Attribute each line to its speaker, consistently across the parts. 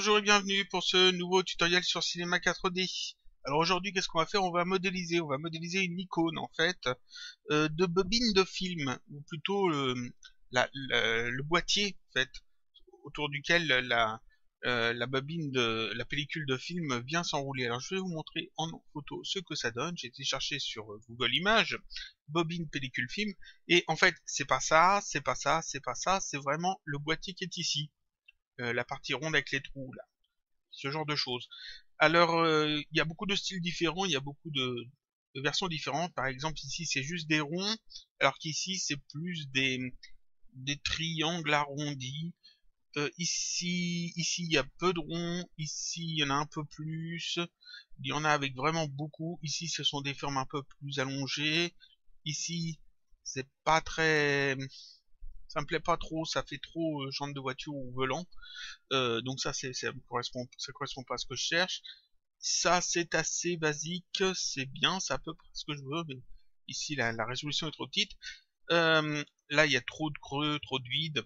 Speaker 1: Bonjour et bienvenue pour ce nouveau tutoriel sur Cinema 4D. Alors aujourd'hui, qu'est-ce qu'on va faire? On va modéliser une icône en fait de bobine de film, ou plutôt le boîtier en fait, autour duquel la bobine de la pellicule de film vient s'enrouler. Alors je vais vous montrer en photo ce que ça donne. J'ai été chercher sur Google Images, bobine pellicule film, et en fait c'est pas ça, c'est pas ça, c'est pas ça, c'est vraiment le boîtier qui est ici. La partie ronde avec les trous là, ce genre de choses. Alors il y a beaucoup de styles différents, il y a beaucoup de versions différentes. Par exemple ici c'est juste des ronds, alors qu'ici c'est plus des triangles arrondis. Ici il y a peu de ronds, ici il y en a un peu plus, il y en a avec vraiment beaucoup. Ici ce sont des formes un peu plus allongées, ici c'est pas très, ça me plaît pas trop, ça fait trop jante de voiture ou volant. Donc ça correspond pas à ce que je cherche. Ça c'est assez basique, c'est bien, c'est à peu près ce que je veux, mais ici la résolution est trop petite. Là il y a trop de creux, trop de vide.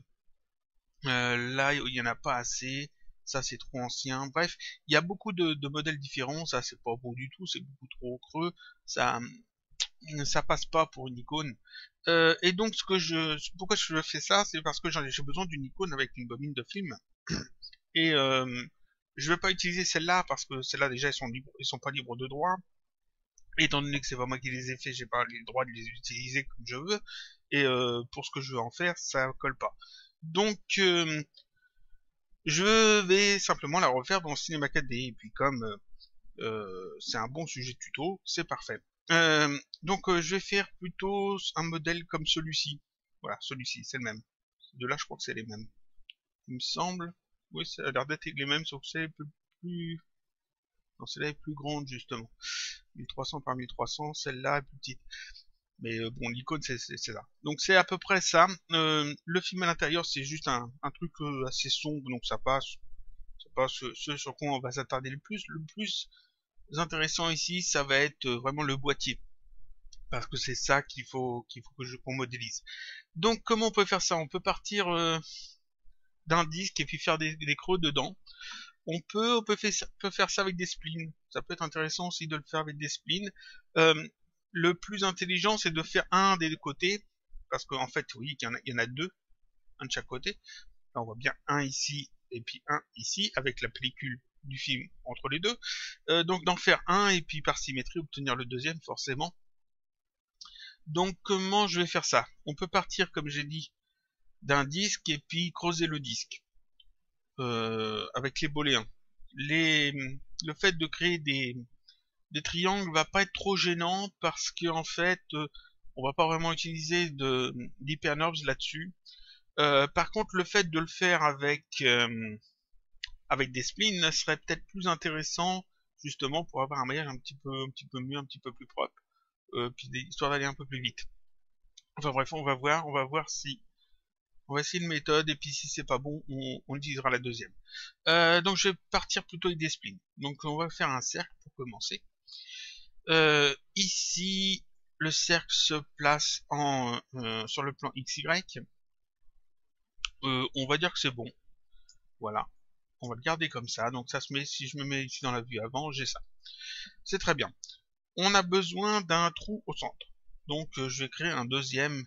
Speaker 1: Là il y en a pas assez. Ça c'est trop ancien. Bref, il y a beaucoup de modèles différents. Ça c'est pas beau du tout, c'est beaucoup trop creux. Ça passe pas pour une icône. Et donc pourquoi je fais ça, c'est parce que j'ai besoin d'une icône avec une bobine de film. Et je vais pas utiliser celle-là parce que celles-là déjà ils sont pas libres de droit. Et étant donné que c'est pas moi qui les ai fait, j'ai pas le droit de les utiliser comme je veux. Et pour ce que je veux en faire, ça colle pas. Donc je vais simplement la refaire dans Cinema 4D. Et puis comme c'est un bon sujet de tuto, c'est parfait. Donc je vais faire plutôt un modèle comme celui-ci. Voilà, celui-ci, c'est le même. De là, je crois que c'est les mêmes. Il me semble. Oui, ça a l'air d'être les mêmes, sauf que c'est plus... Non, celle-là est plus grande, justement. 1300 par 1300, celle-là est plus petite. Mais bon, l'icône, c'est ça. Donc c'est à peu près ça. Le film à l'intérieur, c'est juste un truc assez sombre, donc ça passe. C'est pas ce sur quoi on va s'attarder le plus. Le plus intéressant ici, ça va être vraiment le boîtier. Parce que c'est ça qu'on modélise. Donc comment on peut faire ça? On peut partir d'un disque et puis faire des creux dedans. On peut faire ça avec des splines. Ça peut être intéressant aussi de le faire avec des splines. Le plus intelligent, c'est de faire un des deux côtés. Parce qu'en fait, oui, il y en a deux. Un de chaque côté. Là, on voit bien un ici et puis un ici, avec la pellicule du film entre les deux. Donc d'en faire un et puis par symétrie obtenir le deuxième, forcément. Donc comment je vais faire ça? On peut partir, comme j'ai dit, d'un disque et puis creuser le disque. Avec les booléens. Le fait de créer des triangles va pas être trop gênant parce que en fait on va pas vraiment utiliser d'hypernorbs là-dessus. Par contre le fait de le faire avec des splines serait peut-être plus intéressant justement pour avoir un maillage un petit peu mieux, un petit peu plus propre, puis histoire d'aller un peu plus vite. Enfin bref, on va voir si on va essayer une méthode et puis si c'est pas bon, on utilisera la deuxième. Donc je vais partir plutôt avec des splines. Donc on va faire un cercle pour commencer. Ici, le cercle se place sur le plan XY. On va dire que c'est bon. Voilà. On va le garder comme ça. Donc ça se met, si je me mets ici dans la vue avant, j'ai ça. C'est très bien. On a besoin d'un trou au centre. Donc je vais créer un deuxième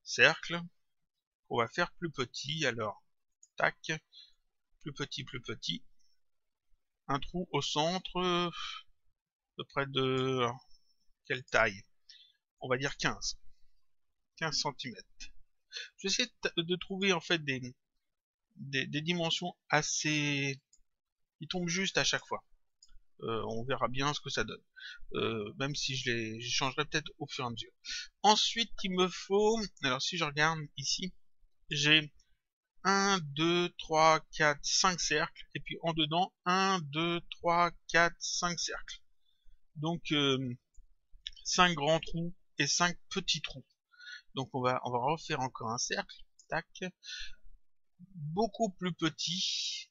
Speaker 1: cercle. On va faire plus petit. Alors, tac. Plus petit, plus petit. Un trou au centre. À peu près de... Quelle taille? On va dire 15 cm. Je vais essayer de trouver en fait des dimensions assez... qui tombent juste à chaque fois. On verra bien ce que ça donne. Même si je changerai peut-être au fur et à mesure. Ensuite, il me faut... Alors si je regarde ici, j'ai 1, 2, 3, 4, 5 cercles. Et puis en dedans, 1, 2, 3, 4, 5 cercles. Donc 5 grands trous et 5 petits trous. Donc on va refaire encore un cercle. Tac. Beaucoup plus petit.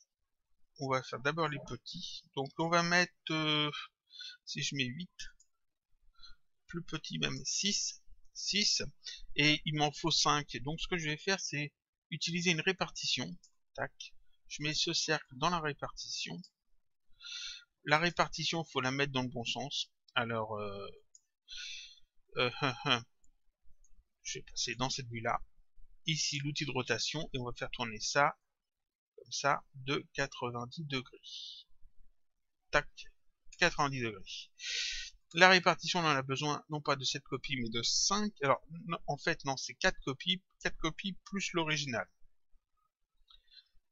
Speaker 1: On va faire d'abord les petits. Donc on va mettre, si je mets 8, plus petit même 6, et il m'en faut 5. Donc ce que je vais faire, c'est utiliser une répartition. Tac. je mets ce cercle dans la répartition. La répartition, faut la mettre dans le bon sens. Alors, je vais passer dans cette vue-là. Ici, l'outil de rotation, et on va faire tourner ça, comme ça, de 90 degrés. Tac, 90 degrés. La répartition, on en a besoin, non pas de cette copie, mais de 5. Alors, non, en fait, non, c'est 4 copies plus l'original.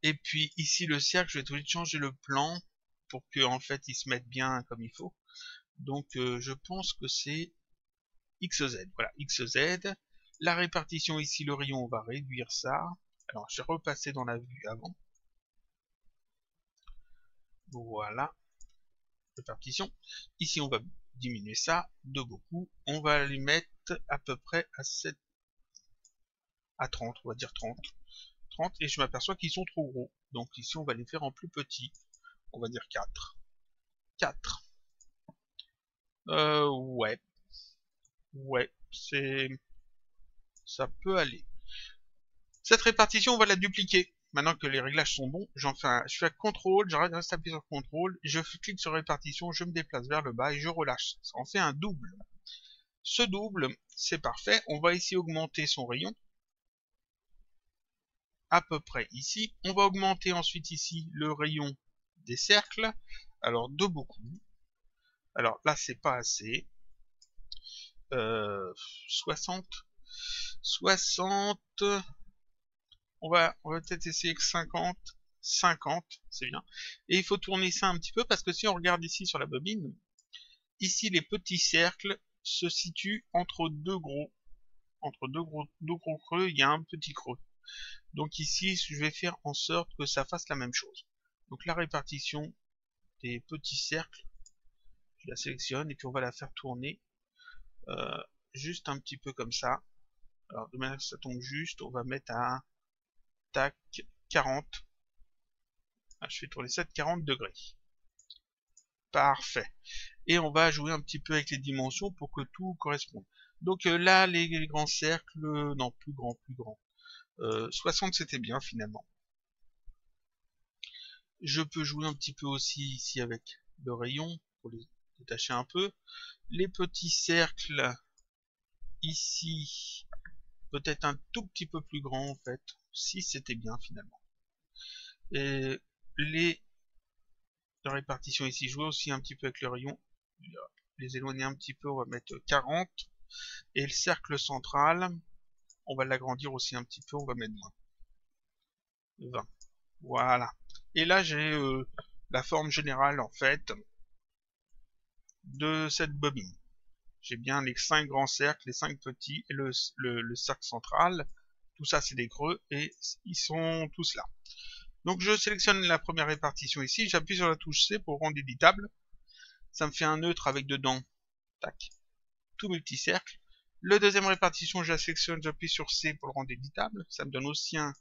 Speaker 1: Et puis, ici, le cercle, je vais être obligé de changer le plan pour que, en fait, il se mette bien comme il faut. Donc, je pense que c'est XZ. Voilà, XZ. La répartition, ici, le rayon, on va réduire ça. Alors, je vais repasser dans la vue avant. Voilà. Répartition. Ici, on va diminuer ça de beaucoup. On va les mettre à peu près à 7, à 30, on va dire 30. 30, et je m'aperçois qu'ils sont trop gros. Donc ici, on va les faire en plus petit. On va dire 4. 4. Ouais. Ouais, ça peut aller. Cette répartition, on va la dupliquer. Maintenant que les réglages sont bons, je fais un CTRL, j'arrête de rester appuyé sur CTRL, je clique sur répartition, je me déplace vers le bas et je relâche. Ça en fait un double. Ce double, c'est parfait. On va ici augmenter son rayon. À peu près ici. On va augmenter ensuite ici le rayon des cercles. Alors de beaucoup. Alors là, c'est pas assez. 60. 60. On va peut-être essayer que 50. 50, c'est bien. Et il faut tourner ça un petit peu parce que si on regarde ici sur la bobine, ici les petits cercles se situent entre deux gros creux, il y a un petit creux. Donc ici, je vais faire en sorte que ça fasse la même chose. Donc la répartition des petits cercles, je la sélectionne et puis on va la faire tourner juste un petit peu comme ça. Alors de manière que ça tombe juste, on va mettre à tac 40. Je fais tourner ça de 40 degrés. Parfait. Et on va jouer un petit peu avec les dimensions pour que tout corresponde. Donc là, les grands cercles, non, plus grand. 60 c'était bien finalement. Je peux jouer un petit peu aussi ici avec le rayon pour les détacher un peu. Les petits cercles ici, peut-être un tout petit peu plus grand en fait. Si c'était bien finalement. Et les répartitions ici, jouer aussi un petit peu avec le rayon. Les éloigner un petit peu, on va mettre 40. Et le cercle central, on va l'agrandir aussi un petit peu, on va mettre 20. Voilà. Et là, j'ai la forme générale, en fait, de cette bobine. J'ai bien les 5 grands cercles, les 5 petits, et le cercle central. Tout ça, c'est des creux, et ils sont tous là. Donc, je sélectionne la première répartition ici, j'appuie sur la touche C pour rendre éditable. Ça me fait un neutre avec dedans, tac, tous mes petits cercles. Le deuxième répartition, je la sélectionne, j'appuie sur C pour le rendre éditable. Ça me donne aussi un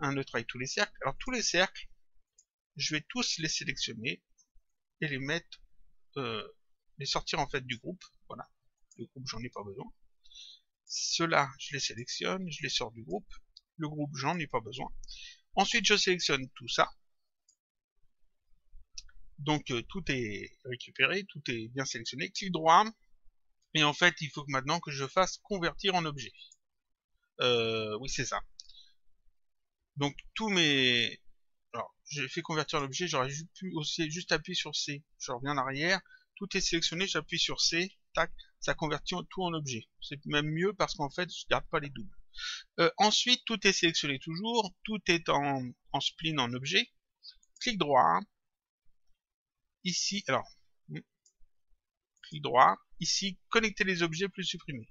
Speaker 1: neutre avec tous les cercles. Alors tous les cercles, je vais tous les sélectionner et les mettre, les sortir en fait du groupe. Voilà, le groupe j'en ai pas besoin. Ceux-là, je les sélectionne, je les sors du groupe. Le groupe, j'en ai pas besoin. Ensuite, je sélectionne tout ça. Donc tout est récupéré, tout est bien sélectionné. Clic droit. Et en fait, il faut que maintenant que je fasse convertir en objet. Oui, c'est ça. Donc tous mes... Alors, j'ai fait convertir l'objet, j'aurais pu aussi juste appuyer sur C. Je reviens en arrière, tout est sélectionné, j'appuie sur C, tac, ça convertit tout en objet. C'est même mieux parce qu'en fait, je garde pas les doubles. Ensuite, tout est sélectionné toujours, tout est en spline en objet. Clic droit. Ici, alors, clic droit. Ici, connecter les objets plus supprimer.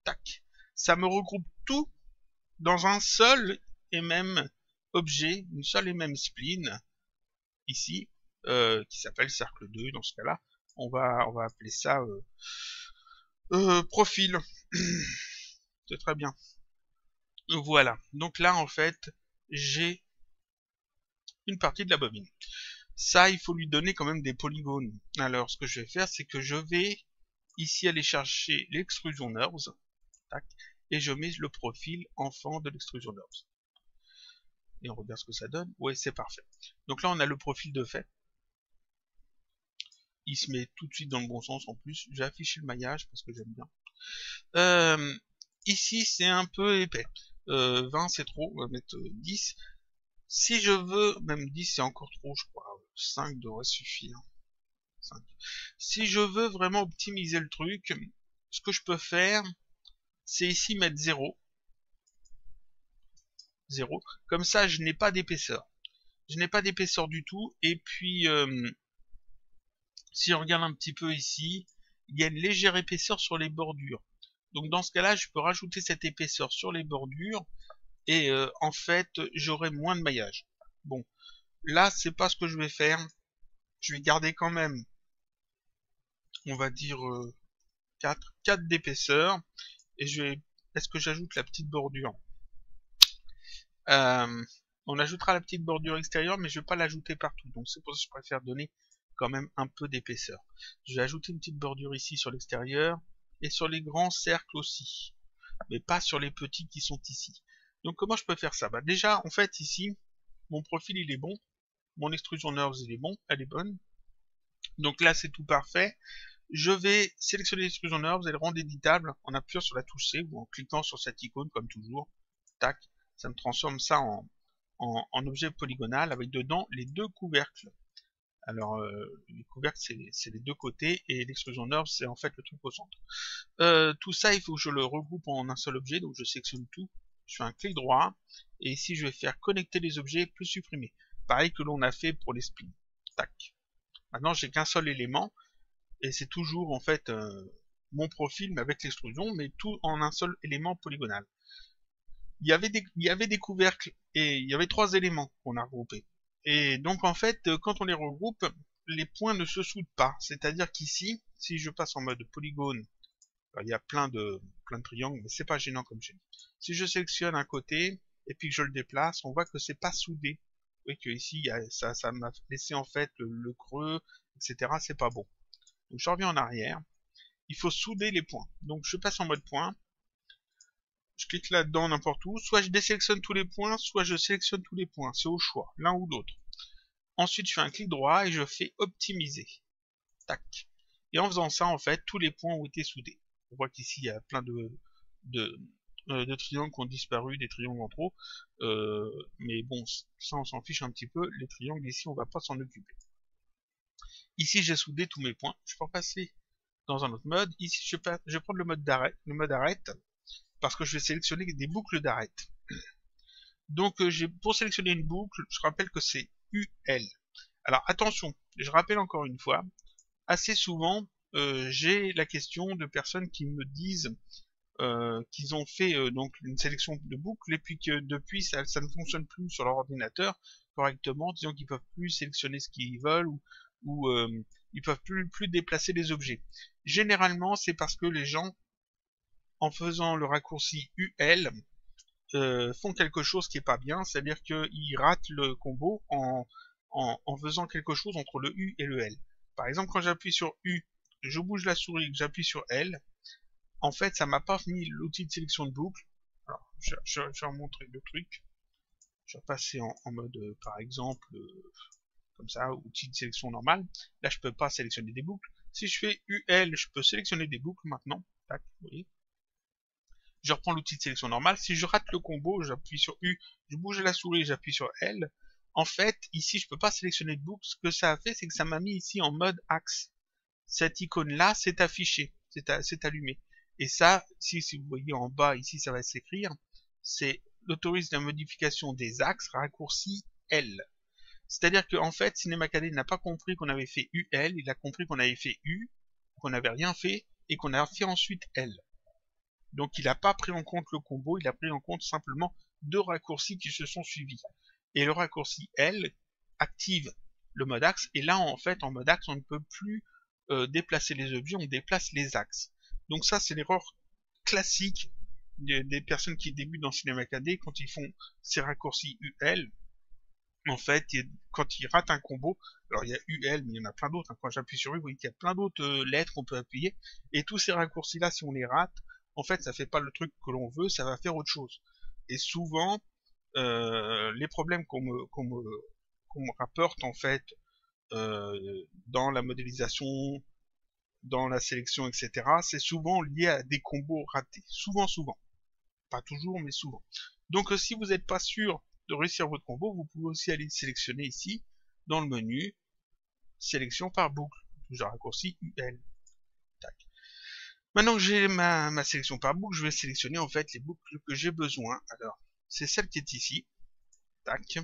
Speaker 1: Tac. Ça me regroupe tout dans un seul et même objet, une seule et même spline, ici, qui s'appelle cercle 2, dans ce cas-là. On va appeler ça profil. C'est très bien. Voilà. Donc là, en fait, j'ai une partie de la bobine. Ça, il faut lui donner quand même des polygones. Alors, ce que je vais faire, c'est que je vais ici aller chercher l'extrusion NURBS. Tac, et je mets le profil enfant de l'extrusion NURBS. et on regarde ce que ça donne. Ouais, c'est parfait. Donc là, on a le profil de fait. Il se met tout de suite dans le bon sens en plus. J'ai affiché le maillage parce que j'aime bien. Ici, c'est un peu épais. 20, c'est trop. On va mettre 10. Si je veux, même 10, c'est encore trop, je crois. 5 devrait suffire. 5. Si je veux vraiment optimiser le truc, ce que je peux faire, c'est ici mettre 0. 0. Comme ça, je n'ai pas d'épaisseur. Je n'ai pas d'épaisseur du tout. Et puis, si on regarde un petit peu ici, il y a une légère épaisseur sur les bordures. Donc dans ce cas-là, je peux rajouter cette épaisseur sur les bordures et en fait, j'aurai moins de maillage. Bon, là, c'est pas ce que je vais faire. Je vais garder quand même, on va dire 4 d'épaisseur et je vais. Est-ce que j'ajoute la petite bordure? On ajoutera la petite bordure extérieure, mais je vais pas l'ajouter partout. Donc c'est pour ça que je préfère donner quand même un peu d'épaisseur. Je vais ajouter une petite bordure ici sur l'extérieur et sur les grands cercles aussi, mais pas sur les petits qui sont ici. Donc comment je peux faire ça? Bah déjà, en fait, ici, mon profil il est bon, mon extrusion nerves il est bon, elle est bonne. Donc là c'est tout parfait. Je vais sélectionner l'extrusion nerves et le rendre éditable en appuyant sur la touche C ou en cliquant sur cette icône comme toujours. Tac, ça me transforme ça en objet polygonal avec dedans les deux couvercles. Alors les couvercles c'est les deux côtés et l'extrusion nerve c'est en fait le truc au centre. Tout ça il faut que je le regroupe en un seul objet, donc je sélectionne tout, je fais un clic droit et ici je vais faire connecter les objets plus supprimer. Pareil que l'on a fait pour les spins. Tac. Maintenant j'ai qu'un seul élément et c'est toujours en fait mon profil mais avec l'extrusion mais tout en un seul élément polygonal. Il y avait des couvercles et il y avait 3 éléments qu'on a regroupés. Et donc en fait, quand on les regroupe, les points ne se soudent pas. C'est-à-dire qu'ici, si je passe en mode polygone, il y a plein de triangles, mais c'est pas gênant comme j'ai dit. Si je sélectionne un côté et puis que je le déplace, on voit que c'est pas soudé. Vous voyez que ici, ça m'a laissé en fait le creux, etc. C'est pas bon. Donc je reviens en arrière. Il faut souder les points. Donc je passe en mode point. Je clique là-dedans n'importe où, soit je désélectionne tous les points, soit je sélectionne tous les points, c'est au choix, l'un ou l'autre. Ensuite, je fais un clic droit et je fais optimiser. Tac. Et en faisant ça, en fait, tous les points ont été soudés. On voit qu'ici, il y a plein de triangles qui ont disparu, des triangles en trop. Mais bon, ça, on s'en fiche un petit peu. Les triangles, ici, on va pas s'en occuper. Ici, j'ai soudé tous mes points. Je peux repasser dans un autre mode. Ici, je vais prendre le mode arrête. Parce que je vais sélectionner des boucles d'arrête. Donc pour sélectionner une boucle, je rappelle que c'est UL. Alors attention, je rappelle encore une fois, assez souvent j'ai la question de personnes qui me disent qu'ils ont fait donc une sélection de boucles et puis que depuis ça ne fonctionne plus sur leur ordinateur correctement, disons qu'ils peuvent plus sélectionner ce qu'ils veulent ou ils peuvent plus déplacer les objets. Généralement c'est parce que les gens en faisant le raccourci UL, font quelque chose qui est pas bien, c'est-à-dire qu'ils ratent le combo en faisant quelque chose entre le U et le L. Par exemple, quand j'appuie sur U, je bouge la souris, j'appuie sur L, en fait, ça m'a pas mis l'outil de sélection de boucle. Alors, je vais remontrer le truc. Je vais passer en mode, par exemple, comme ça, outil de sélection normal. Là, je peux pas sélectionner des boucles. Si je fais UL, je peux sélectionner des boucles maintenant. Tac, vous voyez. Je reprends l'outil de sélection normale. Si je rate le combo, j'appuie sur U, je bouge la souris, j'appuie sur L. En fait, ici, je peux pas sélectionner de boucle. Ce que ça a fait, c'est que ça m'a mis ici en mode axe. Cette icône-là, c'est affiché, c'est allumé. Et ça, si vous voyez en bas, ici, ça va s'écrire, c'est l'autorise la modification des axes, raccourci L. C'est-à-dire qu'en fait, CinemaCAD n'a pas compris qu'on avait fait UL, il a compris qu'on avait fait U, qu'on n'avait rien fait, et qu'on a fait ensuite L. Donc il n'a pas pris en compte le combo, il a pris en compte simplement 2 raccourcis qui se sont suivis. Et le raccourci L active le mode axe, et là en fait en mode axe on ne peut plus déplacer les objets, on déplace les axes. Donc ça c'est l'erreur classique des personnes qui débutent dans CinemaCAD quand ils font ces raccourcis UL. En fait, quand ils ratent un combo, alors il y a UL, mais il y en a plein d'autres. Quand j'appuie sur U, vous voyez qu'il y a plein d'autres lettres qu'on peut appuyer. Et tous ces raccourcis-là, si on les rate, en fait, ça fait pas le truc que l'on veut, ça va faire autre chose. Et souvent, les problèmes qu'on me rapporte en fait dans la modélisation, dans la sélection, etc., c'est souvent lié à des combos ratés. Souvent. Pas toujours, mais souvent. Donc si vous n'êtes pas sûr de réussir votre combo, vous pouvez aussi aller sélectionner ici, dans le menu, sélection par boucle. Toujours raccourci UL. Tac. Maintenant que j'ai ma sélection par boucle, je vais sélectionner en fait les boucles que j'ai besoin. Alors, c'est celle qui est ici. Tac.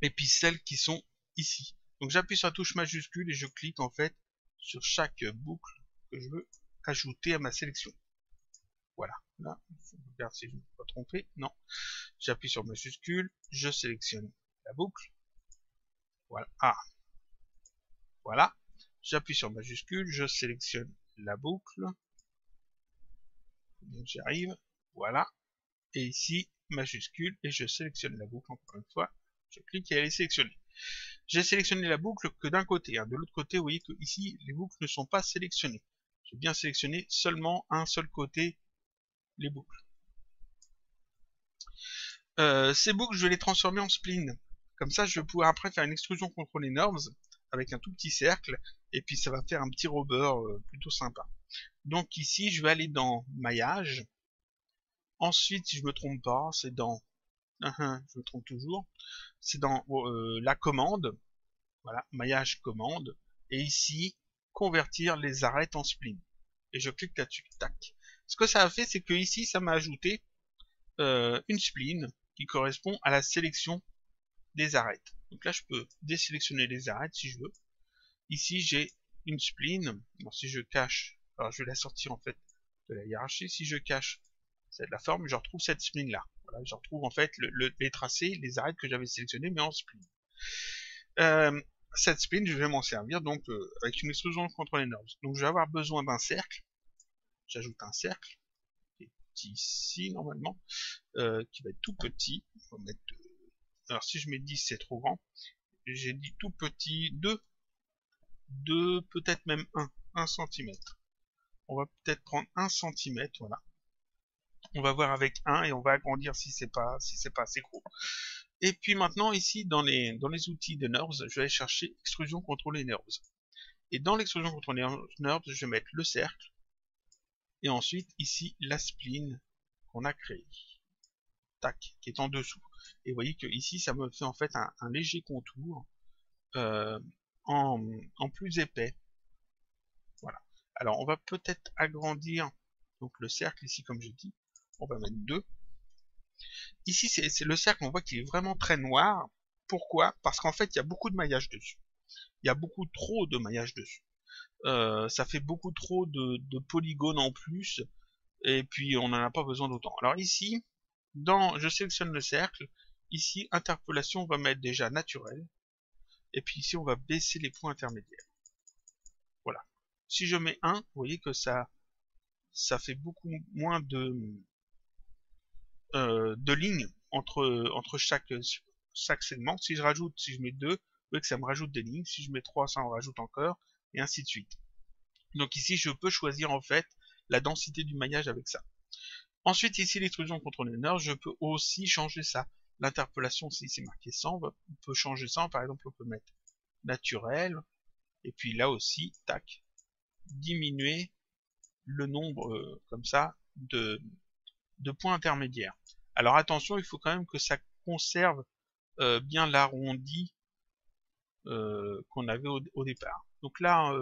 Speaker 1: Et puis celles qui sont ici. Donc j'appuie sur la touche majuscule et je clique en fait sur chaque boucle que je veux ajouter à ma sélection. Voilà. Là, je regarde si je ne me suis pas trompé. Non. J'appuie sur majuscule, je sélectionne la boucle. Voilà. Ah. Voilà. J'appuie sur majuscule, je sélectionne la boucle. J'y arrive. Voilà. Et ici, majuscule, et je sélectionne la boucle encore une fois. Je clique et elle est sélectionnée. J'ai sélectionné la boucle que d'un côté. Hein. De l'autre côté, vous voyez que ici, les boucles ne sont pas sélectionnées. J'ai bien sélectionné seulement un seul côté, les boucles. Ces boucles, je vais les transformer en spline. Comme ça, je vais pouvoir après faire une extrusion contrôlée NURBS avec un tout petit cercle, et puis ça va faire un petit rubber plutôt sympa. Donc ici, je vais aller dans maillage. Ensuite, si je me trompe pas, c'est dans... je me trompe toujours. C'est dans la commande. Voilà, maillage commande. Et ici, convertir les arêtes en spline. Et je clique là-dessus. Tac. Ce que ça a fait, c'est que ici, ça m'a ajouté une spline qui correspond à la sélection des arêtes. Donc là, je peux désélectionner les arêtes si je veux. Ici, j'ai une spline. Alors, si je cache, alors je vais la sortir en fait de la hiérarchie. Si je cache c'est de la forme, je retrouve cette spline là. Voilà, je retrouve en fait les tracés, les arêtes que j'avais sélectionnés, mais en spline. Cette spline, je vais m'en servir donc avec une extrusion contrôlée NURBS. Donc je vais avoir besoin d'un cercle. J'ajoute un cercle qui est ici normalement, qui va être tout petit. On va mettre, alors si je mets 10, c'est trop grand. J'ai dit tout petit, 2, peut-être même 1 cm. On va peut-être prendre 1 cm, voilà. On va voir avec 1 et on va agrandir si c'est pas assez gros. Et puis maintenant ici dans les outils de NURBS, je vais aller chercher extrusion contrôlée NURBS. Et dans l'extrusion contrôlée NURBS, je vais mettre le cercle et ensuite ici la spline qu'on a créée. Tac, qui est en dessous. Et vous voyez que ici ça me fait en fait un léger contour en plus épais. Voilà. Alors on va peut-être agrandir donc le cercle ici comme j'ai dit. On va mettre 2. Ici, c'est le cercle, on voit qu'il est vraiment très noir. Pourquoi? Parce qu'en fait, il y a beaucoup de maillage dessus. Il y a beaucoup trop de maillage dessus. Ça fait beaucoup trop de polygones en plus. Et puis, on n'en a pas besoin d'autant. Alors ici, je sélectionne le cercle. Ici, interpolation, on va mettre déjà naturel. Et puis ici, on va baisser les points intermédiaires. Voilà. Si je mets 1, vous voyez que ça fait beaucoup moins de lignes entre chaque segment. Si je mets 2, vous voyez que ça me rajoute des lignes. Si je mets 3, ça en rajoute encore, et ainsi de suite. Donc ici, je peux choisir en fait la densité du maillage avec ça. Ensuite, ici, l'extrusion contrôlée NURBS, je peux aussi changer ça. L'interpolation, si c'est marqué 100, on peut changer ça. Par exemple, on peut mettre naturel, et puis là aussi, tac, diminuer le nombre, comme ça, de points intermédiaires. Alors attention, il faut quand même que ça conserve bien l'arrondi qu'on avait au départ. Donc là,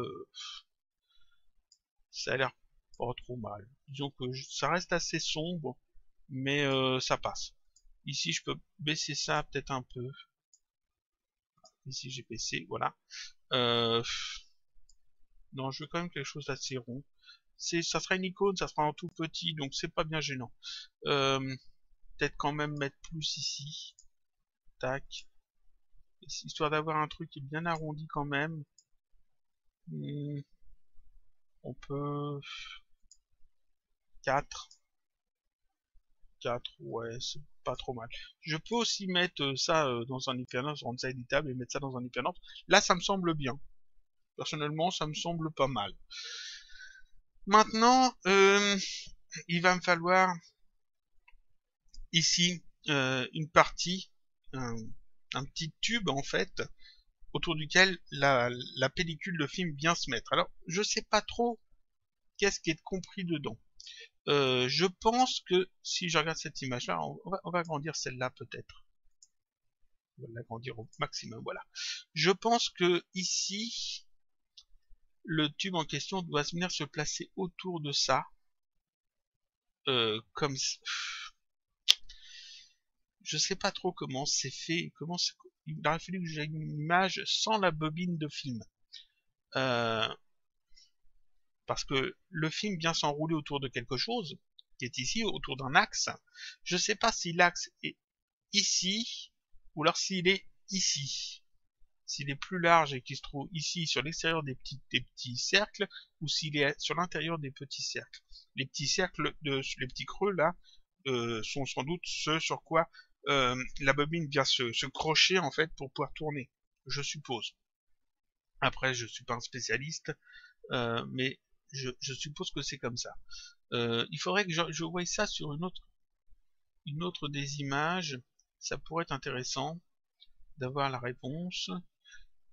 Speaker 1: ça a l'air pas trop mal. Disons que ça reste assez sombre, mais ça passe. Ici, je peux baisser ça peut-être un peu. Ici, j'ai baissé, voilà. Non, je veux quand même quelque chose d'assez rond. Ça sera une icône, ça sera en tout petit, donc c'est pas bien gênant. Peut-être quand même mettre plus ici. Tac. Histoire d'avoir un truc qui est bien arrondi quand même. On peut... 4. 4, ouais, c'est pas trop mal. Je peux aussi mettre ça dans un Hypernode, rendre ça éditable et mettre ça dans un Hypernode. Là, ça me semble bien. Personnellement, ça me semble pas mal. Maintenant, il va me falloir ici une partie, un petit tube en fait, autour duquel la pellicule de film vient se mettre. Alors, je sais pas trop qu'est-ce qui est compris dedans. Je pense que si je regarde cette image-là, on va agrandir celle-là peut-être. On va l'agrandir au maximum, voilà. Je pense que ici, le tube en question doit venir se placer autour de ça, comme je sais pas trop comment c'est fait, il aurait fallu que j'ai une image sans la bobine de film. Parce que le film vient s'enrouler autour de quelque chose, qui est ici, autour d'un axe. Je sais pas si l'axe est ici, ou alors s'il est ici. S'il est plus large et qu'il se trouve ici, sur l'extérieur des petits cercles, ou s'il est sur l'intérieur des petits cercles. Les petits cercles, les petits creux là, sont sans doute ce sur quoi la bobine vient se crocher en fait pour pouvoir tourner, je suppose. Après, je suis pas un spécialiste, mais je suppose que c'est comme ça. Il faudrait que je voie ça sur une autre des images. Ça pourrait être intéressant d'avoir la réponse.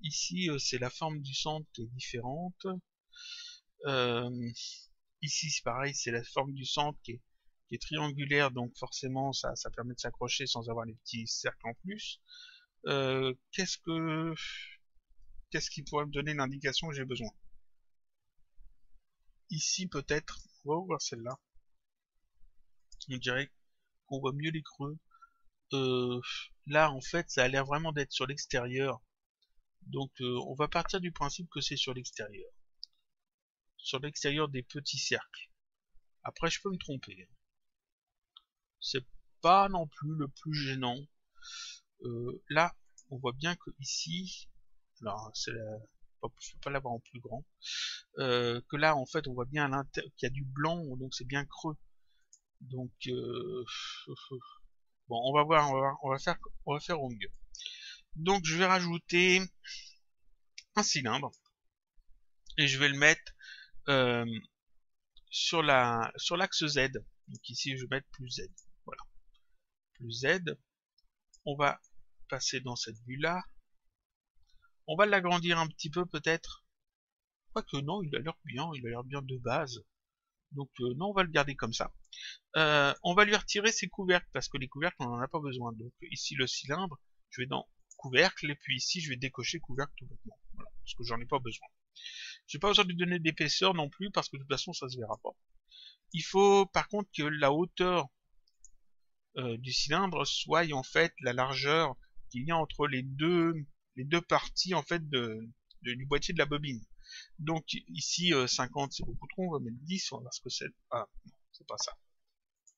Speaker 1: Ici, c'est la forme du centre qui est différente. Ici, c'est pareil, c'est la forme du centre qui est triangulaire, donc forcément, ça permet de s'accrocher sans avoir les petits cercles en plus. Qu'est-ce qui pourrait me donner l'indication que j'ai besoin? Ici, peut-être, on va ouvrir celle-là. On dirait qu'on voit mieux les creux. Là, en fait, ça a l'air vraiment d'être sur l'extérieur. Donc, on va partir du principe que c'est sur l'extérieur. Sur l'extérieur des petits cercles. Après, je peux me tromper. C'est pas non plus le plus gênant. Là, on voit bien que ici, alors je peux pas l'avoir en plus grand, que là, en fait, on voit bien qu'il y a du blanc, donc c'est bien creux. Donc, bon, on va voir, on va faire au mieux. Donc, je vais rajouter un cylindre et je vais le mettre sur l'axe Z. Donc ici, je vais mettre plus Z. Voilà, plus Z. On va passer dans cette vue-là. On va l'agrandir un petit peu peut-être. Quoique non, il a l'air bien de base. Donc non, on va le garder comme ça. On va lui retirer ses couvercles parce que les couvercles, on n'en a pas besoin. Donc ici le cylindre, je vais dans couvercle et puis ici je vais décocher couvercle tout bêtement. Voilà, parce que j'en ai pas besoin. J'ai pas besoin de lui donner d'épaisseur non plus parce que de toute façon ça se verra pas. Il faut par contre que la hauteur du cylindre soit en fait la largeur qu'il y a entre les deux parties en fait du boîtier de la bobine. Donc ici 50 c'est beaucoup trop, on va mettre 10, on va voir ce que c'est. Ah non, c'est pas ça.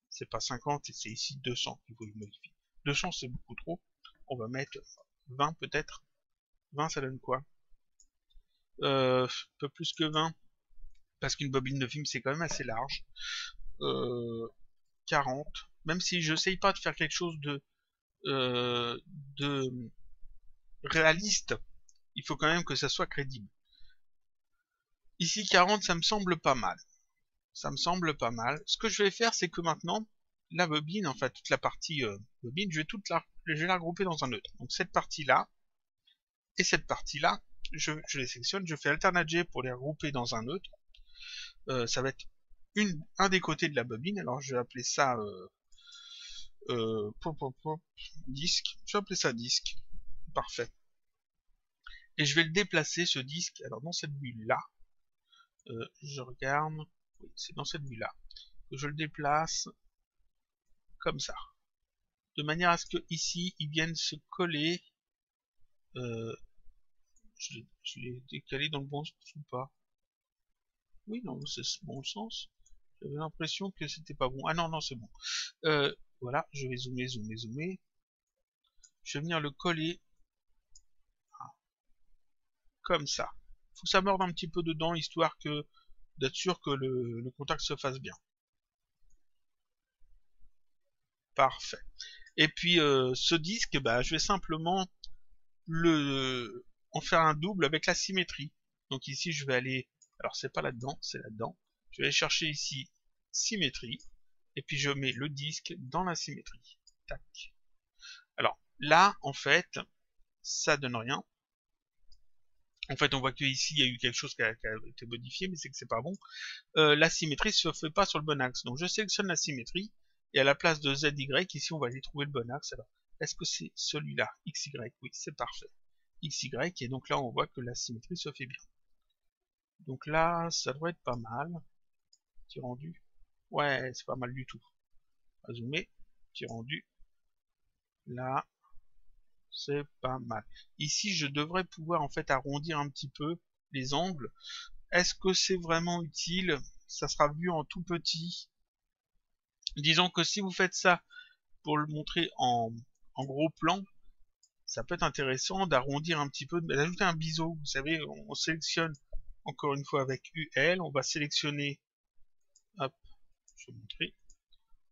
Speaker 1: C'est pas 50 et c'est ici 200 qu'il faut que je modifie. 200 c'est beaucoup trop, on va mettre 20 peut-être. 20 ça donne quoi? Un peu plus que 20, parce qu'une bobine de film c'est quand même assez large. 40, même si je n'essaye pas de faire quelque chose de réaliste, il faut quand même que ça soit crédible. Ici 40 ça me semble pas mal. Ça me semble pas mal. Ce que je vais faire c'est que maintenant, la bobine, enfin toute la partie bobine, je vais la regrouper dans un neutre. Donc cette partie-là et cette partie-là, je les sélectionne, je fais Alternate G pour les regrouper dans un neutre. Ça va être un des côtés de la bobine, alors je vais appeler ça disque. Je vais appeler ça disque. Parfait. Et je vais le déplacer, ce disque, alors dans cette vue-là. Je regarde. Oui, c'est dans cette vue-là. Je le déplace comme ça. De manière à ce que ici, il vienne se coller. Je l'ai décalé dans le bon sens ou pas? Oui, non, c'est bon le sens. J'avais l'impression que c'était pas bon. Ah non, non, c'est bon. Voilà, je vais zoomer. Je vais venir le coller comme ça. Faut que ça morde un petit peu dedans, histoire d'être sûr que le contact se fasse bien. Parfait. Et puis ce disque, bah, je vais simplement en faire un double avec la symétrie. Donc ici, je vais aller, alors c'est pas là-dedans, c'est là-dedans. Je vais aller chercher ici symétrie, et puis je mets le disque dans la symétrie. Tac. Alors là, en fait, ça donne rien. En fait, on voit que ici il y a eu quelque chose qui a été modifié, mais c'est que c'est pas bon. La symétrie se fait pas sur le bon axe. Donc je sélectionne la symétrie, et à la place de ZY, ici on va aller trouver le bon axe. Alors, est-ce que c'est celui-là? XY, oui, c'est parfait. XY, et donc là on voit que la symétrie se fait bien. Donc là, ça devrait être pas mal. Petit rendu. Ouais, c'est pas mal du tout. On va zoomer. Petit rendu. Là, c'est pas mal. Ici, je devrais pouvoir en fait arrondir un petit peu les angles. Est-ce que c'est vraiment utile? Ça sera vu en tout petit. Disons que si vous faites ça pour le montrer en gros plan, ça peut être intéressant d'arrondir un petit peu, d'ajouter un biseau. Vous savez, on sélectionne encore une fois avec UL, on va sélectionner, hop, je vais montrer,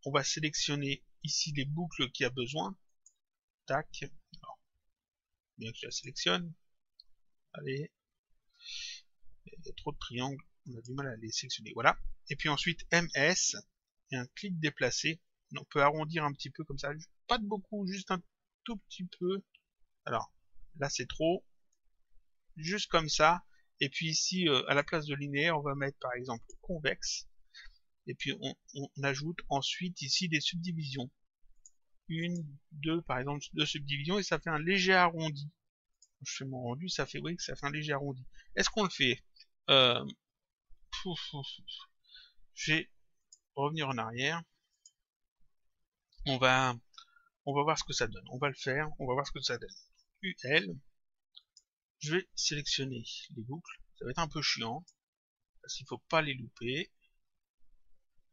Speaker 1: on va sélectionner ici les boucles qu'il y a besoin. Tac, alors, bien que je la sélectionne. Allez, il y a trop de triangles, on a du mal à les sélectionner, voilà. Et puis ensuite MS, et un clic déplacé, on peut arrondir un petit peu comme ça, pas de beaucoup, juste un tout petit peu. Alors, là c'est trop, juste comme ça. Et puis ici, à la place de linéaire, on va mettre par exemple convexe. Et puis on ajoute ensuite ici des subdivisions. Une, deux, par exemple, deux subdivisions, et ça fait un léger arrondi. Je fais mon rendu, ça fait, oui, ça fait un léger arrondi. Est-ce qu'on le fait? Je vais revenir en arrière. On va voir ce que ça donne. On va le faire, on va voir ce que ça donne. UL, je vais sélectionner les boucles. Ça va être un peu chiant, parce qu'il ne faut pas les louper.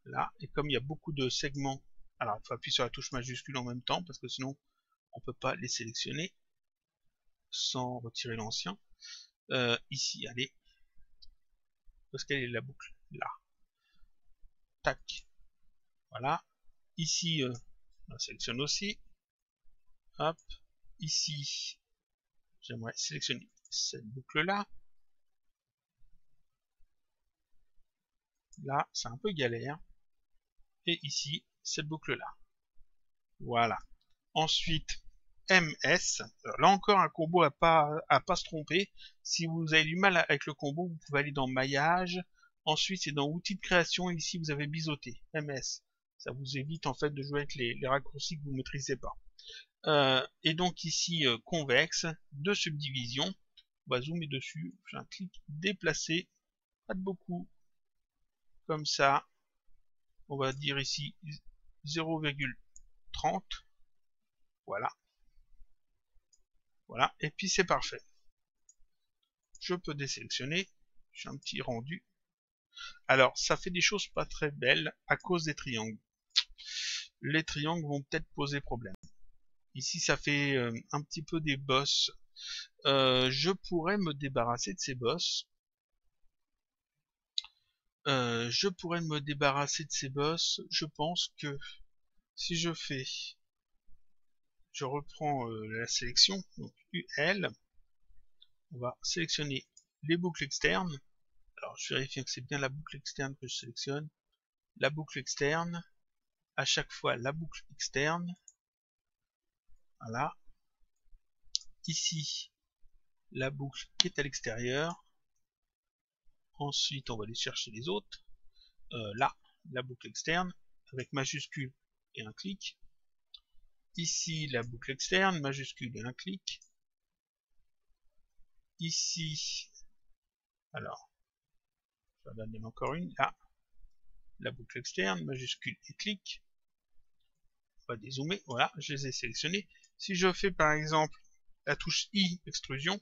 Speaker 1: Là, et comme il y a beaucoup de segments, alors il faut appuyer sur la touche majuscule en même temps, parce que sinon on ne peut pas les sélectionner sans retirer l'ancien. Ici, allez, parce qu'elle est la boucle, là. Tac, voilà. Ici, on sélectionne aussi. Hop, ici, j'aimerais sélectionner cette boucle-là. Là, c'est un peu galère. Et ici, cette boucle-là. Voilà. Ensuite, MS. Alors là encore, un combo à pas se tromper. Si vous avez du mal avec le combo, vous pouvez aller dans maillage. Ensuite, c'est dans outils de création. Et ici, vous avez biseauté. MS. Ça vous évite en fait de jouer avec les raccourcis que vous ne maîtrisez pas. Et donc ici, convexe, deux subdivisions. On va zoomer dessus. J'ai un clic déplacé. Pas de beaucoup. Comme ça. On va dire ici 0,30. Voilà. Voilà. Et puis c'est parfait. Je peux désélectionner. J'ai un petit rendu. Alors, ça fait des choses pas très belles à cause des triangles. Les triangles vont peut-être poser problème. Ici, ça fait un petit peu des bosses. Je pourrais me débarrasser de ces bosses. Je pense que si je fais... Je reprends la sélection, donc UL. On va sélectionner les boucles externes. Alors, je vérifie que c'est bien la boucle externe que je sélectionne. La boucle externe. À chaque fois, la boucle externe. Voilà. Ici, la boucle qui est à l'extérieur. Ensuite, on va aller chercher les autres. Là, la boucle externe, avec majuscule et un clic. Ici, la boucle externe, majuscule et un clic. Ici, alors, je vais en donner encore une. Là, la boucle externe, majuscule et clic. On va dézoomer. Voilà, je les ai sélectionnés. Si je fais par exemple la touche I, extrusion,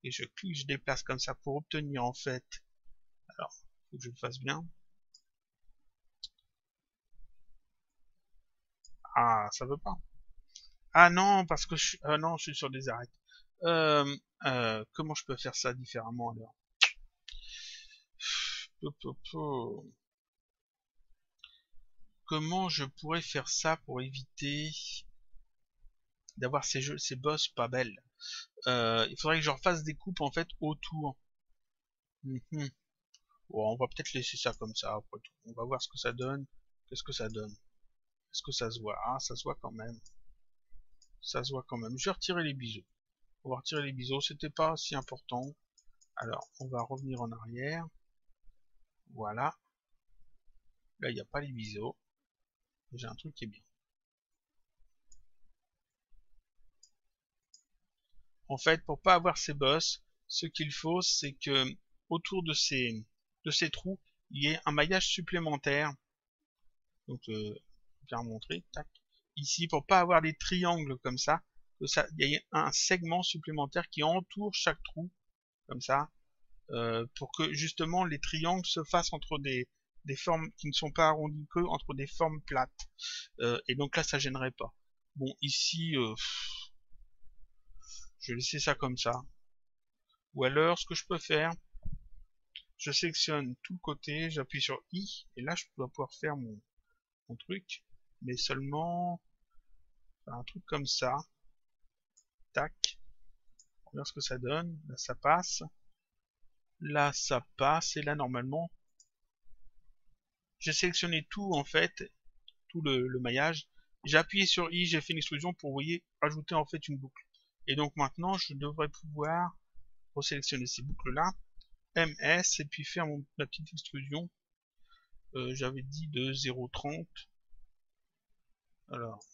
Speaker 1: et je clique, je déplace comme ça pour obtenir en fait... Alors, il faut que je le fasse bien. Ah, ça veut pas. Ah non, parce que non, je suis sur des arêtes. Comment je peux faire ça différemment alors? Comment je pourrais faire ça pour éviter d'avoir ces bosses pas belles? Il faudrait que je refasse des coupes en fait autour. Bon, on va peut-être laisser ça comme ça après tout. On va voir ce que ça donne. Qu'est-ce que ça donne? Est-ce que ça se voit? Ah, ça se voit quand même. Ça se voit quand même. Je vais retirer les biseaux. On va retirer les biseaux, c'était pas si important. Alors, on va revenir en arrière. Voilà. Là, il n'y a pas les biseaux. J'ai un truc qui est bien. En fait, pour pas avoir ces bosses, ce qu'il faut, c'est que autour de ces trous, il y ait un maillage supplémentaire. Donc, bien remontrer. Tac. Ici, pour pas avoir des triangles comme ça, il y a un segment supplémentaire qui entoure chaque trou, comme ça, pour que justement les triangles se fassent entre des formes qui ne sont pas arrondies que entre des formes plates. Et donc là, ça gênerait pas. Bon, ici, je vais laisser ça comme ça. Ou alors, ce que je peux faire, je sélectionne tout le côté, j'appuie sur I, et là, je dois pouvoir faire mon truc, mais seulement un truc comme ça. Tac. On regarde ce que ça donne. Là, ça passe. Là, ça passe. Et là, normalement, j'ai sélectionné tout, en fait, tout le maillage. J'ai appuyé sur I, j'ai fait une extrusion pour, vous voyez, ajouter en fait une boucle. Et donc maintenant, je devrais pouvoir resélectionner ces boucles-là, MS, et puis faire ma petite extrusion. J'avais dit de 0,30. Alors,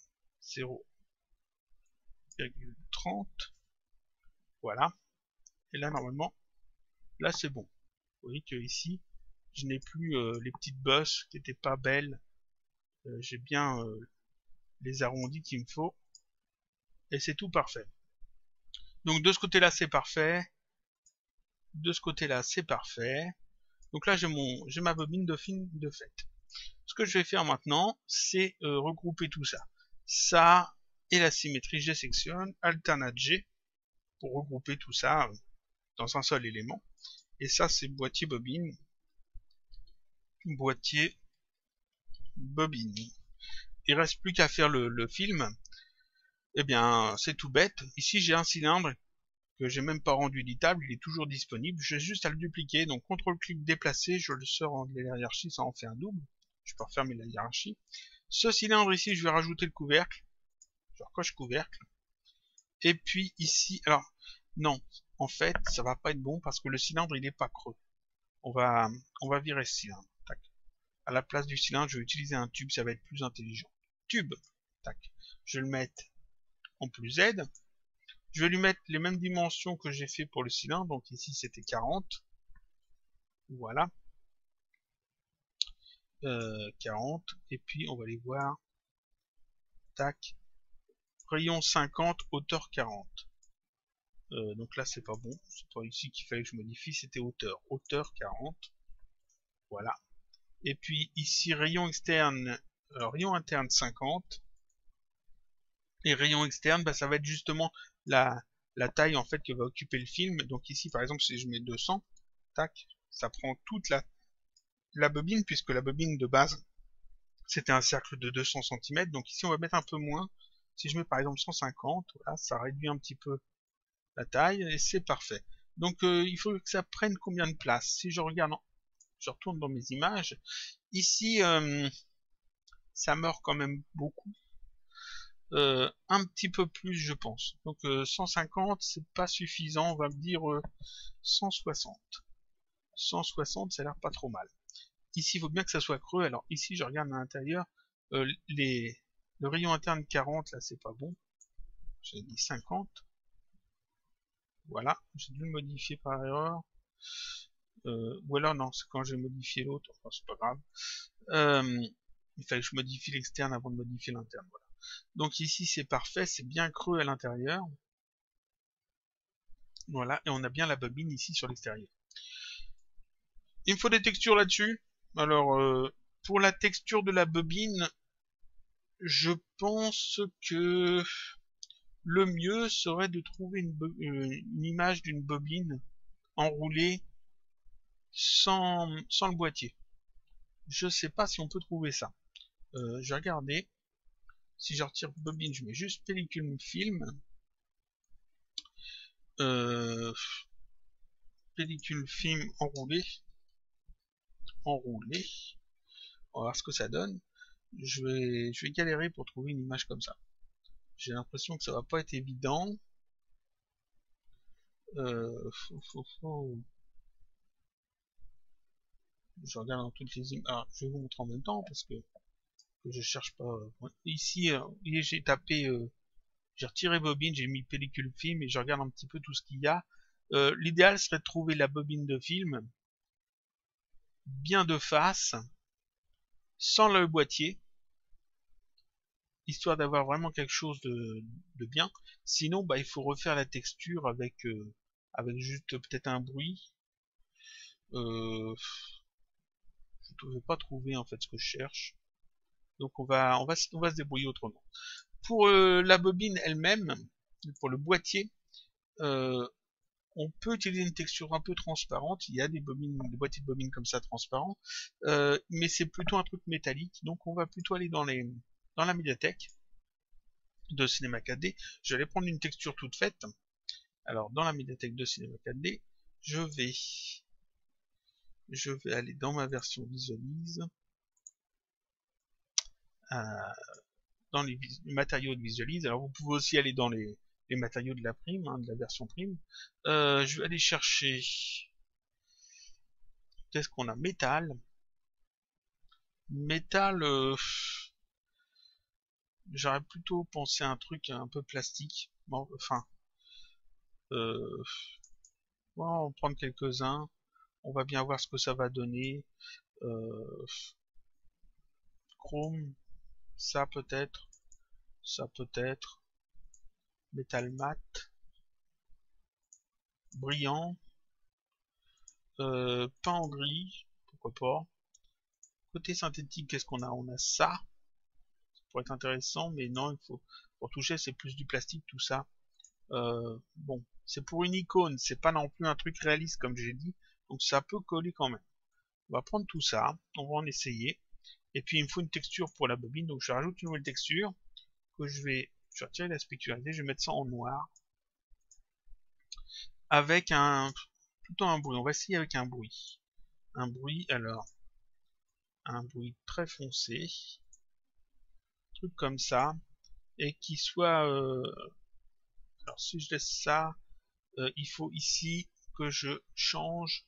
Speaker 1: 0,30. Voilà. Et là, normalement, là, c'est bon. Vous voyez que ici, je n'ai plus les petites bosses qui n'étaient pas belles. J'ai bien les arrondis qu'il me faut. Et c'est tout parfait. Donc de ce côté-là, c'est parfait. De ce côté-là, c'est parfait. Donc là, j'ai ma bobine de film de fait. Ce que je vais faire maintenant, c'est regrouper tout ça. Ça et la symétrie, je sélectionne, alternate G, pour regrouper tout ça dans un seul élément. Et ça, c'est boîtier bobine. Boîtier bobine. Il reste plus qu'à faire le film. Eh bien, c'est tout bête. Ici, j'ai un cylindre que j'ai même pas rendu éditable, il est toujours disponible. J'ai juste à le dupliquer. Donc, CTRL-clic déplacer, je le sors de la hiérarchie, ça en fait un double. Je peux refermer la hiérarchie. Ce cylindre ici, je vais rajouter le couvercle. Je recoche couvercle. Et puis ici, alors, non, en fait, ça va pas être bon parce que le cylindre, il n'est pas creux. On va virer ce cylindre. Tac. À la place du cylindre, je vais utiliser un tube, ça va être plus intelligent. Tube. Tac. Je vais le mettre en plus Z. Je vais lui mettre les mêmes dimensions que j'ai fait pour le cylindre. Donc ici, c'était 40. Voilà. 40. Et puis, on va les voir. Tac. Rayon 50, hauteur 40. Donc là, c'est pas bon. C'est pas ici qu'il fallait que je modifie. C'était hauteur. Hauteur 40. Voilà. Et puis ici, rayon externe, rayon interne 50. Et rayon externe, bah, ça va être justement la taille en fait que va occuper le film. Donc ici, par exemple, si je mets 200, tac, ça prend toute la bobine, puisque la bobine de base, c'était un cercle de 200 cm. Donc ici, on va mettre un peu moins. Si je mets par exemple 150, voilà, ça réduit un petit peu la taille et c'est parfait. Donc il faut que ça prenne combien de place. Si je regarde, je retourne dans mes images. Ici, ça meurt quand même beaucoup. Un petit peu plus, je pense. Donc 150, c'est pas suffisant. On va me dire 160. 160, ça a l'air pas trop mal. Ici, il faut bien que ça soit creux. Alors ici, je regarde à l'intérieur. Le rayon interne 40, là, c'est pas bon. J'ai dit 50. Voilà, j'ai dû le modifier par erreur. Ou alors non, c'est quand j'ai modifié l'autre. Enfin, c'est pas grave. Il fallait que je modifie l'externe avant de modifier l'interne. Voilà. Donc ici, c'est parfait. C'est bien creux à l'intérieur. Voilà, et on a bien la bobine ici sur l'extérieur. Il me faut des textures là-dessus. Alors, pour la texture de la bobine, je pense que le mieux serait de trouver une image d'une bobine enroulée sans le boîtier. Je sais pas si on peut trouver ça. Je vais regarder. Si je retire bobine, je mets juste pellicule film. Pellicule film enroulée. Enroulée. On va voir ce que ça donne. Je vais galérer pour trouver une image comme ça. J'ai l'impression que ça va pas être évident. Je regarde dans toutes les images. Alors, je vais vous montrer en même temps parce que je cherche pas. Ici, j'ai tapé, j'ai retiré bobine, j'ai mis pellicule film et je regarde un petit peu tout ce qu'il y a. L'idéal serait de trouver la bobine de film bien de face, sans le boîtier, histoire d'avoir vraiment quelque chose de bien. Sinon, bah, il faut refaire la texture avec juste peut-être un bruit. Je ne vais pas trouver en fait ce que je cherche. Donc on va se débrouiller autrement. Pour la bobine elle-même, pour le boîtier, on peut utiliser une texture un peu transparente. Il y a des boîtiers de bobines comme ça transparents, mais c'est plutôt un truc métallique. Donc on va plutôt aller dans la médiathèque de Cinema 4D. Je vais prendre une texture toute faite. Alors dans la médiathèque de Cinema 4D, je vais aller dans ma version visualise, dans les matériaux de visualise. Alors vous pouvez aussi aller dans les matériaux de la prime, de la version prime. Je vais aller chercher, qu'est-ce qu'on a? Métal. Métal, j'aurais plutôt pensé à un truc un peu plastique. Bon, enfin, bon, on va prendre quelques-uns. On va bien voir ce que ça va donner. Chrome, ça peut-être. Ça peut-être. Métal mat. Brillant. Peint en gris. Pourquoi pas. Côté synthétique, qu'est-ce qu'on a? On a ça. Ça pourrait être intéressant, mais non, il faut, pour toucher, c'est plus du plastique, tout ça. Bon, c'est pour une icône, c'est pas non plus un truc réaliste, comme j'ai dit, donc ça peut coller quand même. On va prendre tout ça, on va en essayer. Et puis il me faut une texture pour la bobine, donc je rajoute une nouvelle texture, que je vais retirer la spécularité, je vais mettre ça en noir. Avec plutôt un bruit, on va essayer avec un bruit. Un bruit, alors, un bruit très foncé. Truc comme ça. Et qui soit, alors si je laisse ça, il faut ici que je change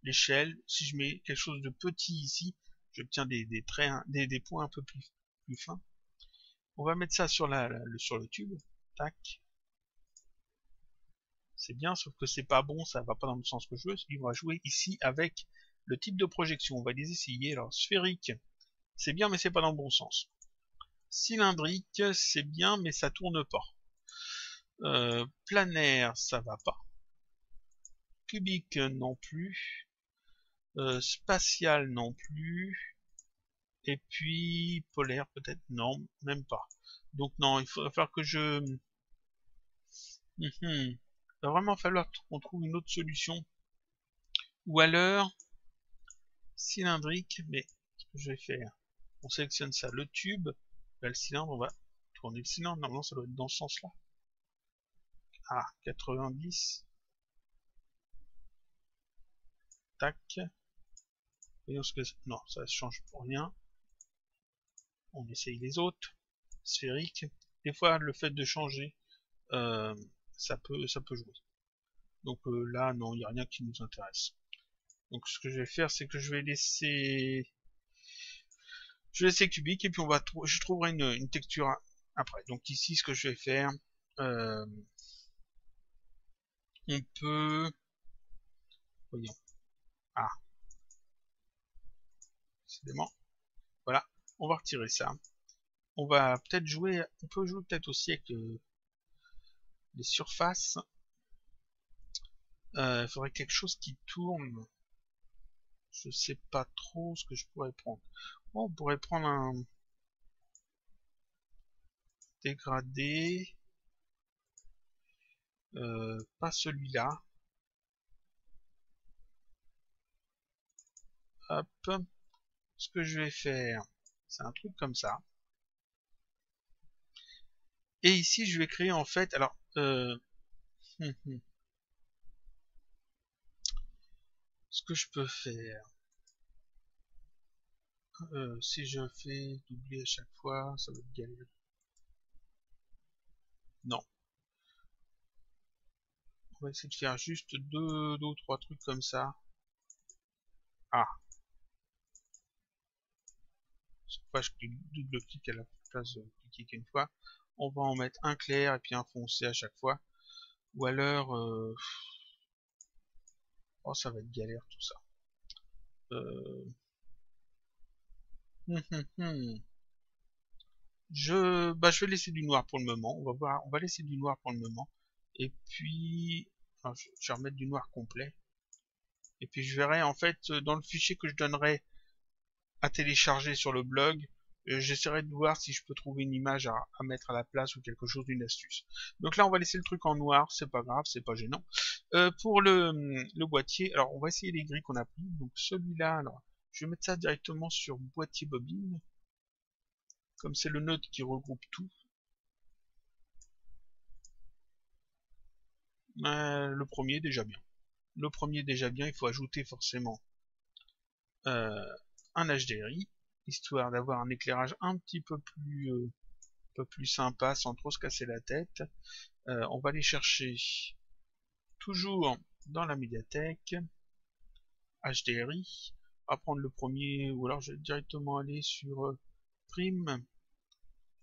Speaker 1: l'échelle. Si je mets quelque chose de petit ici, j'obtiens des traits, des points un peu plus fins. On va mettre ça sur sur le tube. Tac. C'est bien, sauf que c'est pas bon, ça va pas dans le sens que je veux. On va jouer ici avec le type de projection. On va les essayer. Alors, sphérique, c'est bien, mais c'est pas dans le bon sens. Cylindrique, c'est bien, mais ça tourne pas. Planaire, ça va pas. Cubique, non plus. Spatial, non plus. Et puis, polaire, peut-être, non, même pas. Donc non, il va falloir que je... Il va vraiment falloir qu'on trouve une autre solution. Ou alors, cylindrique, mais ce que je vais faire, on sélectionne ça, le tube, là, le cylindre, on va tourner le cylindre, normalement ça doit être dans ce sens-là. Ah, 90. Tac. Voyons ce que... Non, ça change pour rien. On essaye les autres. Sphérique. Des fois, le fait de changer, ça peut jouer. Donc là, non, il n'y a rien qui nous intéresse. Donc ce que je vais faire, c'est que je vais laisser cubique et puis je trouverai une texture après. Donc ici, ce que je vais faire, on peut, voyons, ah, décidément, voilà, on va retirer ça. On va peut-être jouer, on peut jouer peut-être aussi avec les surfaces. Il faudrait quelque chose qui tourne. Je sais pas trop ce que je pourrais prendre. Bon, on pourrait prendre un dégradé. Pas celui-là. Hop. Ce que je vais faire, c'est un truc comme ça. Et ici, je vais créer en fait, alors, ce que je peux faire, si je fais doubler à chaque fois, ça va être galère. Non. On va essayer de faire juste deux ou trois trucs comme ça. Ah. Chaque fois, je double-clique à la place de cliquer qu'une fois. On va en mettre un clair et puis un foncé à chaque fois. Ou alors... Oh, ça va être galère tout ça. Je vais laisser du noir pour le moment. On va voir. On va laisser du noir pour le moment. Et puis... enfin, je vais remettre du noir complet. Et puis je verrai en fait dans le fichier que je donnerai à télécharger sur le blog, j'essaierai de voir si je peux trouver une image à mettre à la place ou quelque chose d'une astuce. Donc là on va laisser le truc en noir, c'est pas grave, c'est pas gênant. Pour le boîtier, alors on va essayer les grilles qu'on a pris. Donc celui-là, alors je vais mettre ça directement sur boîtier bobine, comme c'est le node qui regroupe tout. Le premier déjà bien. Le premier déjà bien, il faut ajouter forcément un HDRI, histoire d'avoir un éclairage un petit peu plus sympa sans trop se casser la tête. On va aller chercher toujours dans la médiathèque HDRI. On va prendre le premier, ou alors je vais directement aller sur Prime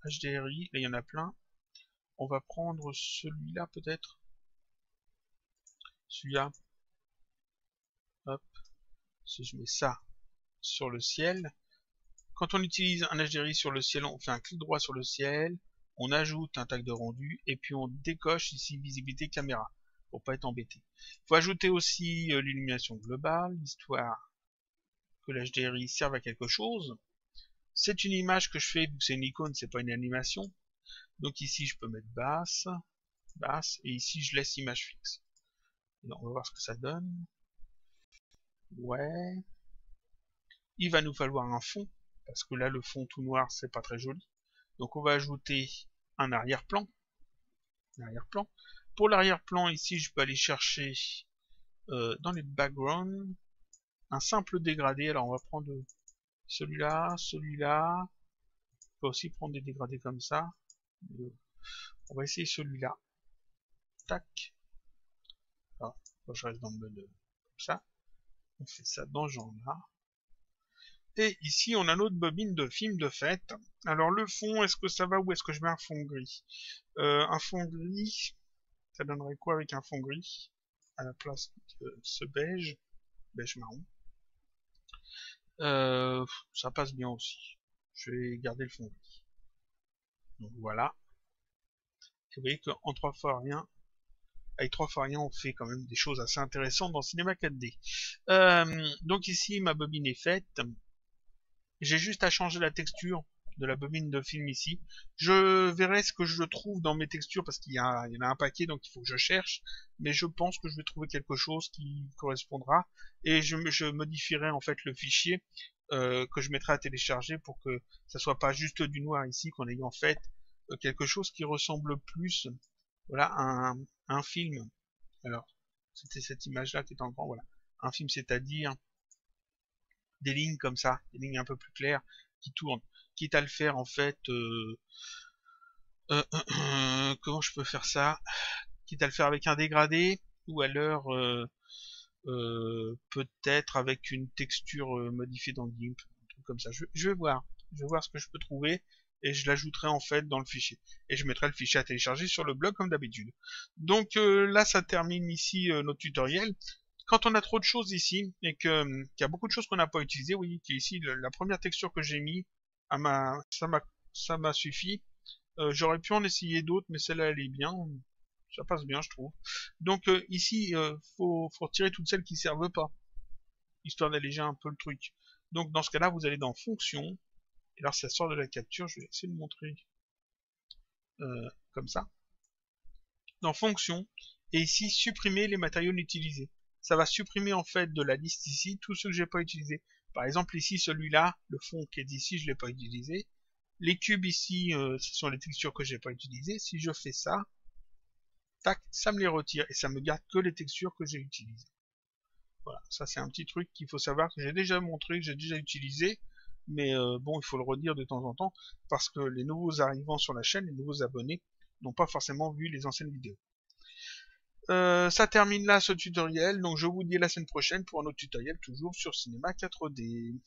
Speaker 1: HDRI. Là il y en a plein. On va prendre celui-là peut-être. Celui-là. Hop. Si je mets ça sur le ciel. Quand on utilise un HDRI sur le ciel, on fait un clic droit sur le ciel, on ajoute un tag de rendu, et puis on décoche ici visibilité caméra, pour pas être embêté. Il faut ajouter aussi l'illumination globale, histoire que l'HDRI serve à quelque chose. C'est une image que je fais, vu que c'est une icône, c'est pas une animation. Donc ici je peux mettre basse, et ici je laisse image fixe. Et on va voir ce que ça donne. Ouais. Il va nous falloir un fond, parce que là le fond tout noir c'est pas très joli. Donc on va ajouter un arrière-plan. Pour l'arrière-plan ici je peux aller chercher dans les backgrounds un simple dégradé. Alors on va prendre celui-là, celui-là. On peut aussi prendre des dégradés comme ça. On va essayer celui-là. Tac. Alors, je reste dans le mode comme ça. On fait ça dans ce genre-là. Et ici, on a notre bobine de film de fête. Alors, le fond, est-ce que ça va ou est-ce que je mets un fond gris? Un fond gris, ça donnerait quoi avec un fond gris? À la place de ce beige marron. Ça passe bien aussi. Je vais garder le fond gris. Donc voilà. Et vous voyez qu'en 3 fois rien, avec 3 fois rien, on fait quand même des choses assez intéressantes dans Cinema 4D. Donc ici, ma bobine est faite. J'ai juste à changer la texture de la bobine de film ici. Je verrai ce que je trouve dans mes textures parce qu'il y en a un paquet, donc il faut que je cherche. Mais je pense que je vais trouver quelque chose qui correspondra. Et je modifierai en fait le fichier que je mettrai à télécharger pour que ça soit pas juste du noir ici, qu'on ait en fait quelque chose qui ressemble plus, voilà, à un film. Alors, c'était cette image-là qui est en grand, voilà. Un film, c'est-à-dire des lignes comme ça, des lignes un peu plus claires qui tournent. Quitte à le faire en fait, comment je peux faire ça? Quitte à le faire avec un dégradé ou alors peut-être avec une texture modifiée dans GIMP, un truc comme ça. Je vais voir ce que je peux trouver et je l'ajouterai en fait dans le fichier. Et je mettrai le fichier à télécharger sur le blog comme d'habitude. Donc là, ça termine ici notre tutoriel. Quand on a trop de choses ici et qu'il y a beaucoup de choses qu'on n'a pas utilisées, vous voyez qu'ici la première texture que j'ai mis, ça m'a suffi. J'aurais pu en essayer d'autres, mais celle-là elle est bien, ça passe bien je trouve. Donc ici, faut retirer toutes celles qui servent pas, histoire d'alléger un peu le truc. Donc dans ce cas-là, vous allez dans Fonction, et alors ça sort de la capture, je vais essayer de montrer comme ça. Dans Fonction, et ici supprimer les matériaux utilisés. Ça va supprimer en fait de la liste ici tous ceux que j'ai pas utilisés. Par exemple ici celui-là, le fond qui est ici, je l'ai pas utilisé. Les cubes ici, ce sont les textures que j'ai pas utilisées. Si je fais ça, tac, ça me les retire et ça me garde que les textures que j'ai utilisées. Voilà, ça c'est un petit truc qu'il faut savoir que j'ai déjà montré, que j'ai déjà utilisé. Mais bon, il faut le redire de temps en temps parce que les nouveaux arrivants sur la chaîne, les nouveaux abonnés, n'ont pas forcément vu les anciennes vidéos. Ça termine là ce tutoriel, donc je vous dis à la semaine prochaine pour un autre tutoriel toujours sur Cinema 4D.